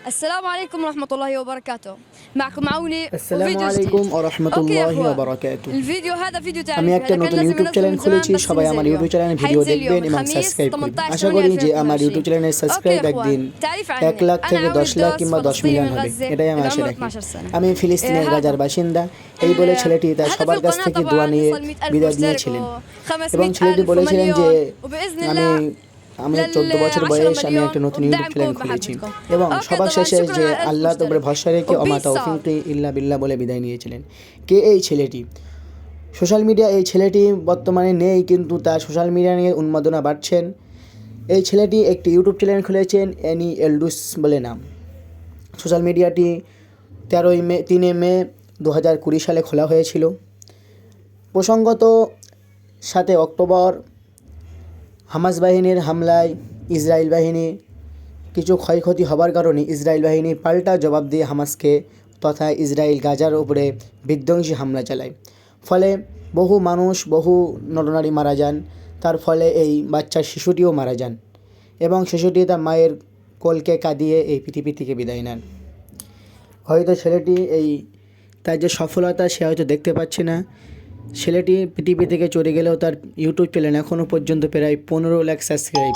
السلام عليكم ورحمة الله وبركاته. معكم عوني আসসালামু وفيديو আলাইকুম جديد. ওয়া اوكي يا রাহমাতুল্লাহি ওয়া اخوان، বারাকাতুহু। الفيديو هذا فيديو আমি تعريفي، একটা هذا كان নতুন لازم ইউটিউব ينزله চ্যানেল من زمان খুলেছি, بس সবাই مو زي আমার اليوم. ইউটিউব চ্যানেলে ভিডিও حينزل দেখবেন اليوم এবং الخميس সাবস্ক্রাইব করবেন। 18 আশা 8 করি যে আমার 2022. ইউটিউব চ্যানেলের اوكي সাবস্ক্রাইব يا اخوان، একদিন تعريف 1 عني. লাখ انا থেকে عوني 10 লাখ الدوس، কিংবা 10 فلسطيني মিলিয়ন من হবে, غزة، এটাই আমি আশা العمر রাখি। 12 سنة. আমি ফিলিস্তিনের هذا গাজার বাসিন্দা। এই বলে ছেলেটি তার هدف সবার কাছ القناة থেকে طبعا দোয়া নিয়ে يوصل 100,000 বিদায় مشترك নিয়েছিলেন এবং ছেলেটি و500,000 বলেছিলেন যে ومليون، وبإذن আমি الله আমার 14 বছর لل10 বয়স, আমি مليون একটা নতুন ইউটিউব وبدعمكم চ্যানেল খুলেছি ومحبتكم. এবং اوكي সবার طبعا শেষে شكرا যে على 1000 আল্লাহর উপরে مشترك ভরসা রেখে ওমা وبيس তাওফীকি ইল্লা বিল্লাহ বলে বিদায় নিয়েছিলেন। কে এই ছেলেটি? সোশ্যাল মিডিয়া এই ছেলেটি বর্তমানে নেই, কিন্তু তার সোশ্যাল মিডিয়া নিয়ে উন্মাদনা বাড়ছেন। এই ছেলেটি একটি ইউটিউব চ্যানেল খুলেছেন, অ্যানি এলডুস বলে নাম। সোশ্যাল মিডিয়াটি 3 মে 2020 সালে খোলা হয়েছিল। প্রসঙ্গত 7 অক্টোবর হামাস বাহিনীর হামলায় ইসরায়েল বাহিনী কিছু ক্ষয়ক্ষতি হবার কারণে ইসরায়েল বাহিনী পাল্টা জবাব দিয়ে হামাসকে তথা ইসরায়েল গাজার উপরে বিধ্বংসী হামলা চালায়। ফলে বহু মানুষ, বহু নরনারী মারা যান। তার ফলে এই বাচ্চা শিশুটিও মারা যান এবং শিশুটি তার মায়ের কোলকে কাঁদিয়ে এই পৃথিবী থেকে বিদায় নেন। হয়তো ছেলেটি তার যে সফলতা সে হয়তো দেখতে পাচ্ছে না। ছেলেটি পৃথিবী থেকে চলে গেলেও তার ইউটিউব চ্যানেল এখনও পর্যন্ত প্রায় 15 লাখ সাবস্ক্রাইব।